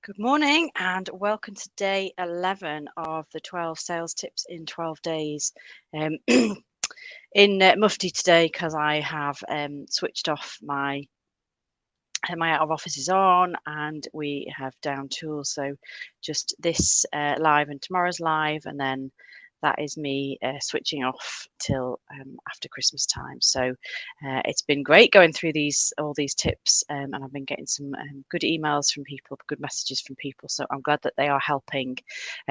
Good morning and welcome to day 11 of the 12 sales tips in 12 days. In Mufti today because I have switched off my out of office is on and we have down tools. So just this live and tomorrow's live, and then that is me switching off till after Christmas time. So it's been great going through all these tips, and I've been getting some good emails from people, good messages from people. So I'm glad that they are helping.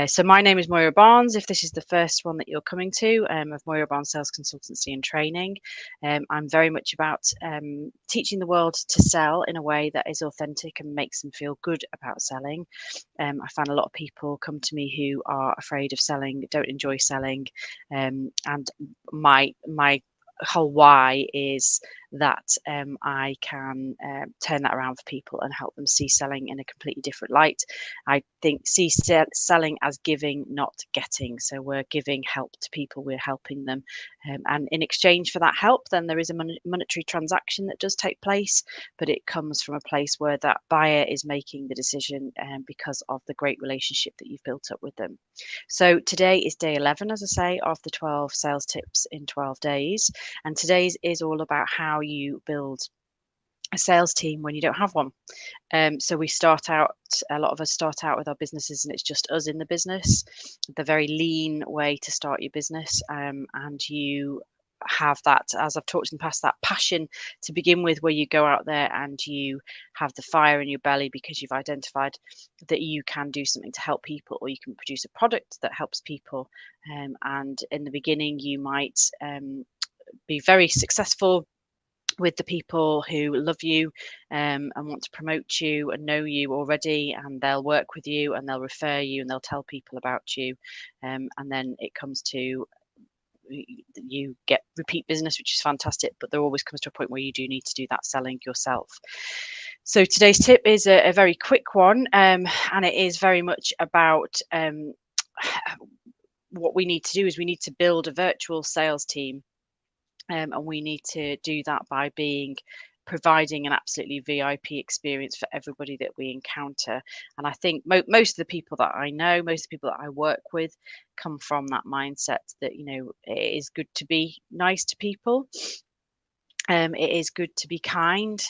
So my name is Moira Barnes. If this is the first one that you're coming to, of Moira Barnes Sales Consultancy and Training, I'm very much about teaching the world to sell in a way that is authentic and makes them feel good about selling. I find a lot of people come to me who are afraid of selling, don't enjoy selling, and my whole why is that I can turn that around for people and help them see selling in a completely different light. I think see selling as giving, not getting. So we're giving help to people, we're helping them, and in exchange for that help, then there is a monetary transaction that does take place, but it comes from a place where that buyer is making the decision because of the great relationship that you've built up with them. So today is day 11, as I say, of the 12 sales tips in 12 days. And today's is all about how you build a sales team when you don't have one. So a lot of us start out with our businesses and it's just us in the business, the very lean way to start your business. And you have that, as I've talked in the past, that passion to begin with, where you go out there and you have the fire in your belly because you've identified that you can do something to help people, or you can produce a product that helps people. And in the beginning, you might be very successful with the people who love you and want to promote you and know you already, and they'll work with you and they'll refer you and they'll tell people about you, and then it comes to you get repeat business, which is fantastic, but there always comes to a point where you do need to do that selling yourself. So today's tip is a very quick one, and it is very much about what we need to do is we need to build a virtual sales team. And we need to do that by providing an absolutely VIP experience for everybody that we encounter. And I think most of the people that I know, most of the people that I work with, come from that mindset that, it is good to be nice to people. It is good to be kind,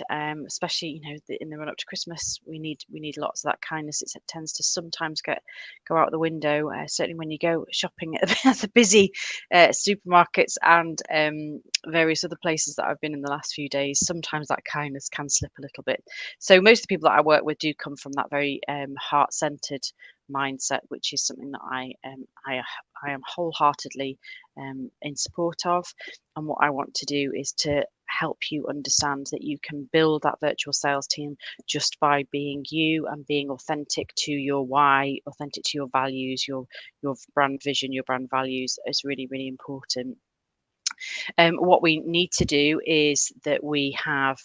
especially in the run up to Christmas. We need lots of that kindness. It tends to sometimes go out the window. Certainly when you go shopping at the busy supermarkets and various other places that I've been in the last few days. Sometimes that kindness can slip a little bit. So most of the people that I work with do come from that very heart-centered mindset, which is something that I am wholeheartedly in support of. And what I want to do is to help you understand that you can build that virtual sales team just by being you and being authentic to your why, authentic to your values, your brand vision, your brand values is really, really important. What we need to do is that we have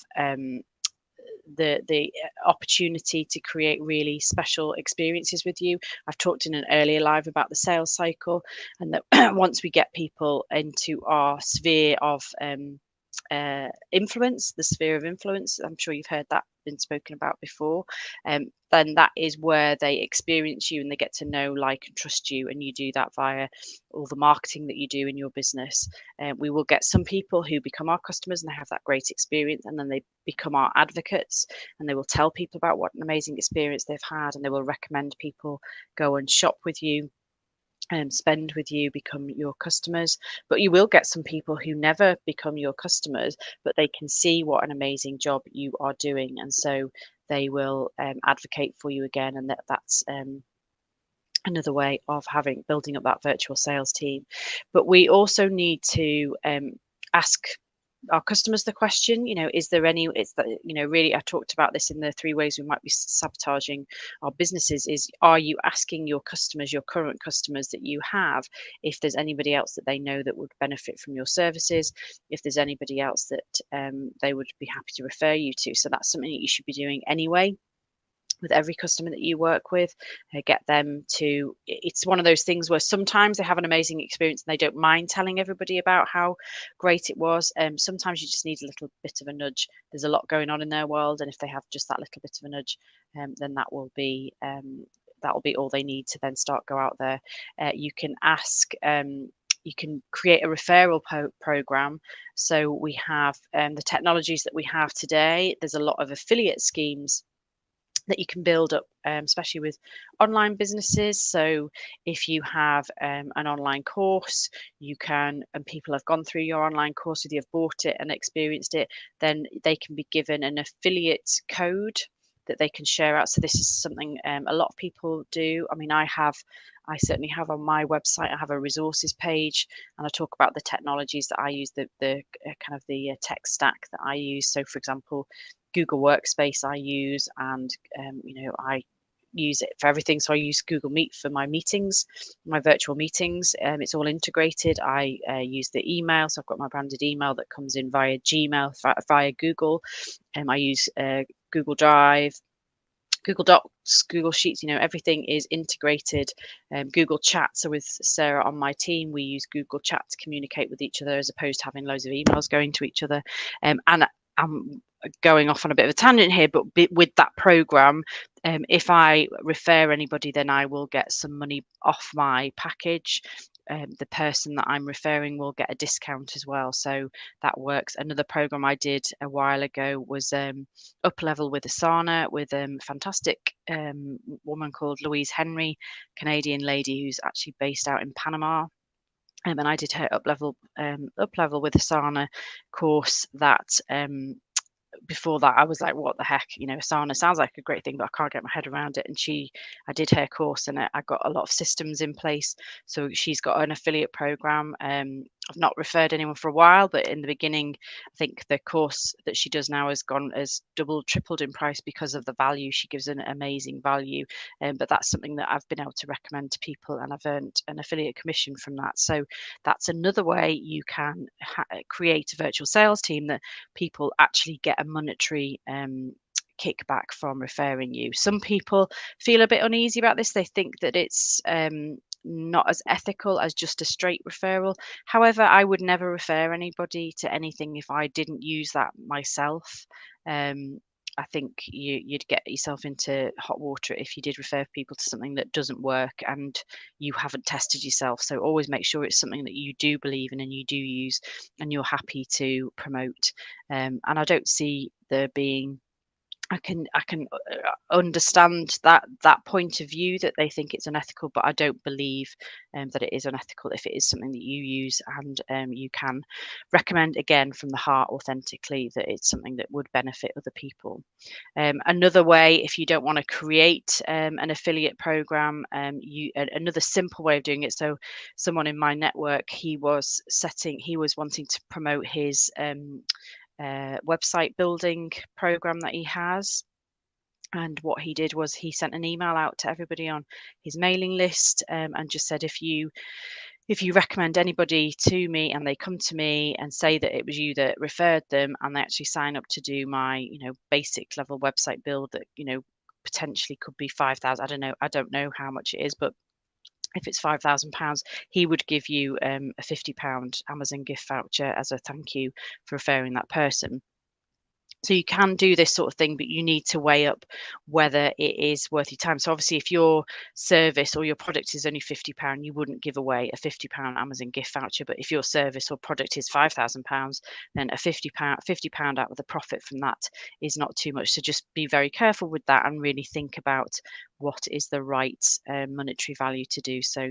the opportunity to create really special experiences with you. I've talked in an earlier live about the sales cycle, and that once we get people into our sphere of influence, the sphere of influence, I'm sure you've heard that been spoken about before, then that is where they experience you and they get to know, like, and trust you, and you do that via all the marketing that you do in your business. We will get some people who become our customers and they have that great experience, and then they become our advocates and they will tell people about what an amazing experience they've had, and they will recommend people go and shop with you, spend with you, become your customers. But you will get some people who never become your customers, but they can see what an amazing job you are doing, and so they will advocate for you again, and that's another way of building up that virtual sales team. But we also need to ask our customers the question, is there any, it's that, really, I talked about this in the 3 ways we might be sabotaging our businesses, is, are you asking your customers, your current customers that you have, if there's anybody else that they know that would benefit from your services, if there's anybody else that they would be happy to refer you to? So that's something that you should be doing anyway. with every customer that you work with. Get them to, it's one of those things where sometimes they have an amazing experience and they don't mind telling everybody about how great it was. Sometimes you just need a little bit of a nudge. There's a lot going on in their world, and if they have just that little bit of a nudge, then that will be all they need to then go out there. You can ask, you can create a referral program. So we have the technologies that we have today. There's a lot of affiliate schemes that you can build up, especially with online businesses. So if you have an online course, you can, and people have gone through your online course, whether you've bought it and experienced it, then they can be given an affiliate code that they can share out. So this is something a lot of people do. I mean, I certainly have on my website, I have a resources page, and I talk about the technologies that I use, the kind of the tech stack that I use. So for example, Google Workspace I use, and I use it for everything. So I use Google Meet for my meetings, my virtual meetings. It's all integrated. I use the email, so I've got my branded email that comes in via Gmail, via Google. I use Google Drive, Google Docs, Google Sheets, everything is integrated. Google Chat, so with Sarah on my team, we use Google Chat to communicate with each other as opposed to having loads of emails going to each other. And I'm going off on a bit of a tangent here, but with that program, if I refer anybody, then I will get some money off my package. The person that I'm referring will get a discount as well. So that works. Another program I did a while ago was Up Level with Asana, with a fantastic woman called Louise Henry, Canadian lady who's actually based out in Panama. And I did her Up Level with Asana course that before that I was like, what the heck, Asana sounds like a great thing, but I can't get my head around it. And I did her course, and I got a lot of systems in place. So she's got an affiliate program. I've not referred anyone for a while, but in the beginning, I think the course that she does now has doubled, tripled in price because of the value. She gives an amazing value. But that's something that I've been able to recommend to people, and I've earned an affiliate commission from that. So that's another way you can create a virtual sales team that people actually get a monetary kickback from referring you. Some people feel a bit uneasy about this. They think that it's not as ethical as just a straight referral. However, I would never refer anybody to anything if I didn't use that myself. I think you'd get yourself into hot water if you did refer people to something that doesn't work and you haven't tested yourself. So always make sure it's something that you do believe in and you do use and you're happy to promote. And I don't see there being, I can understand that point of view, that they think it's unethical, but I don't believe that it is unethical if it is something that you use and you can recommend, again, from the heart, authentically, that it's something that would benefit other people. Another way, if you don't want to create an affiliate program, another simple way of doing it. So someone in my network, he was wanting to promote his website building program that he has. And what he did was he sent an email out to everybody on his mailing list and just said, if you recommend anybody to me and they come to me and say that it was you that referred them, and they actually sign up to do my basic level website build that potentially could be 5,000, I don't know how much it is, but if it's £5,000, he would give you a £50 Amazon gift voucher as a thank you for referring that person. So you can do this sort of thing, but you need to weigh up whether it is worth your time. So obviously, if your service or your product is only £50, you wouldn't give away a £50 Amazon gift voucher. But if your service or product is £5,000, then a £50 out of the profit from that is not too much. So just be very careful with that and really think about what is the right monetary value to do. So,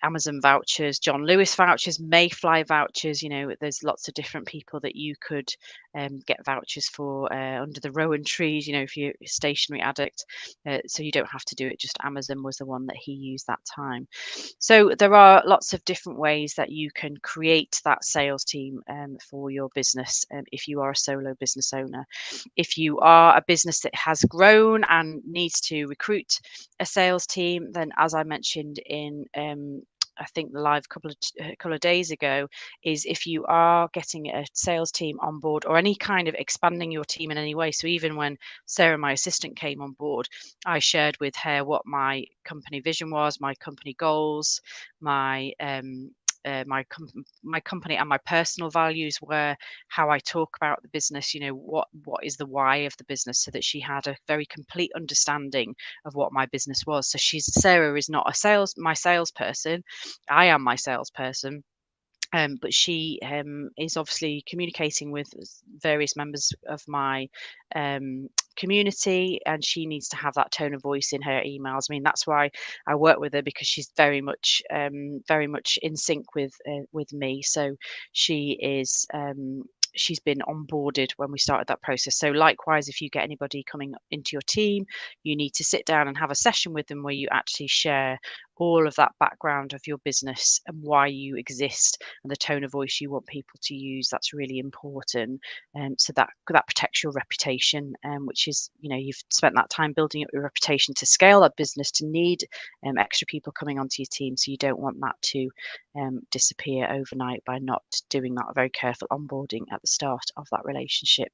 Amazon vouchers, John Lewis vouchers, Mayfly vouchers. There's lots of different people that you could get vouchers for under the Rowan trees, if you're a stationery addict. So you don't have to do it. Just Amazon was the one that he used that time. So there are lots of different ways that you can create that sales team for your business if you are a solo business owner. If you are a business that has grown and needs to recruit a sales team, then as I mentioned in I think the live couple of days ago, is if you are getting a sales team on board or any kind of expanding your team in any way. So even when Sarah, my assistant, came on board, I shared with her what my company vision was, my company goals, my my company and my personal values were, how I talk about the business, what is the why of the business, so that she had a very complete understanding of what my business was. So Sarah is not my salesperson. I am my salesperson. But she is obviously communicating with various members of my community, and she needs to have that tone of voice in her emails. I mean, that's why I work with her, because she's very much in sync with me. So she is. She's been onboarded when we started that process. So likewise, if you get anybody coming into your team, you need to sit down and have a session with them where you actually share all of that background of your business and why you exist and the tone of voice you want people to use. That's really important. So that protects your reputation, which is, you've spent that time building up your reputation to scale that business, to need extra people coming onto your team. So you don't want that to disappear overnight by not doing that very careful onboarding at the start of that relationship.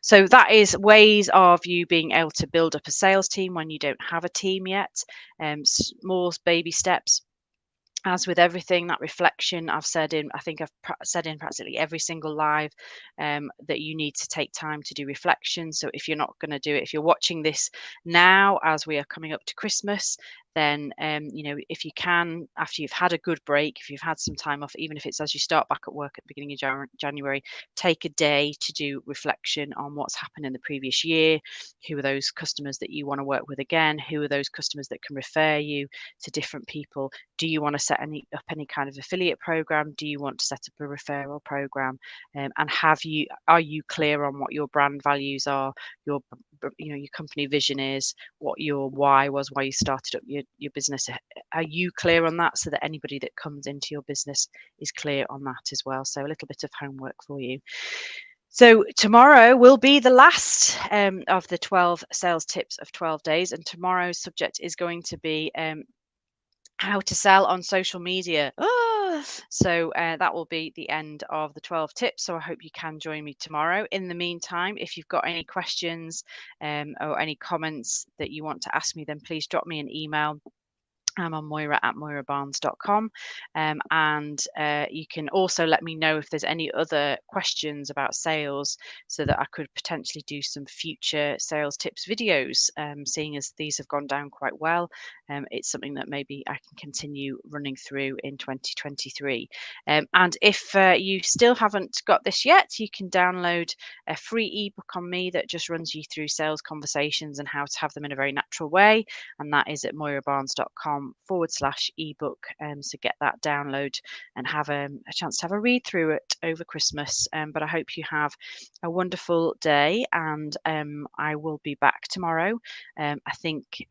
So that is ways of you being able to build up a sales team when you don't have a team yet. Small baby steps. As with everything, that reflection I think I've said in practically every single live, that you need to take time to do reflection. So if you're not going to do it, if you're watching this now as we are coming up to Christmas, then if you can, after you've had a good break, if you've had some time off, even if it's as you start back at work at the beginning of January, take a day to do reflection on what's happened in the previous year. Who are those customers that you want to work with again? Who are those customers that can refer you to different people? Do you want to set up any kind of affiliate program? Do you want to set up a referral program? And are you clear on what your brand values are, your company vision is, what your why was, why you started up your business? Are you clear on that, so that anybody that comes into your business is clear on that as well? So a little bit of homework for you. So tomorrow will be the last of the 12 sales tips of 12 days, and tomorrow's subject is going to be how to sell on social media. So that will be the end of the 12 tips. So I hope you can join me tomorrow. In the meantime, if you've got any questions or any comments that you want to ask me, then please drop me an email. I'm on moira@moirabarnes.com, and you can also let me know if there's any other questions about sales, so that I could potentially do some future sales tips videos. Seeing as these have gone down quite well, it's something that maybe I can continue running through in 2023. And if you still haven't got this yet, you can download a free ebook on me that just runs you through sales conversations and how to have them in a very natural way, and that is at moirabarnes.com/ebook. So get that download and have a chance to have a read through it over Christmas. But I hope you have a wonderful day, and I will be back tomorrow. I think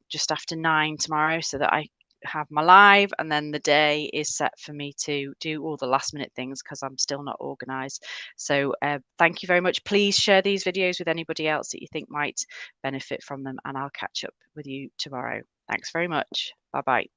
just after 9 tomorrow, so that I have my live, and then the day is set for me to do all the last minute things, because I'm still not organized. So thank you very much. Please share these videos with anybody else that you think might benefit from them, and I'll catch up with you tomorrow. Thanks very much. Bye bye.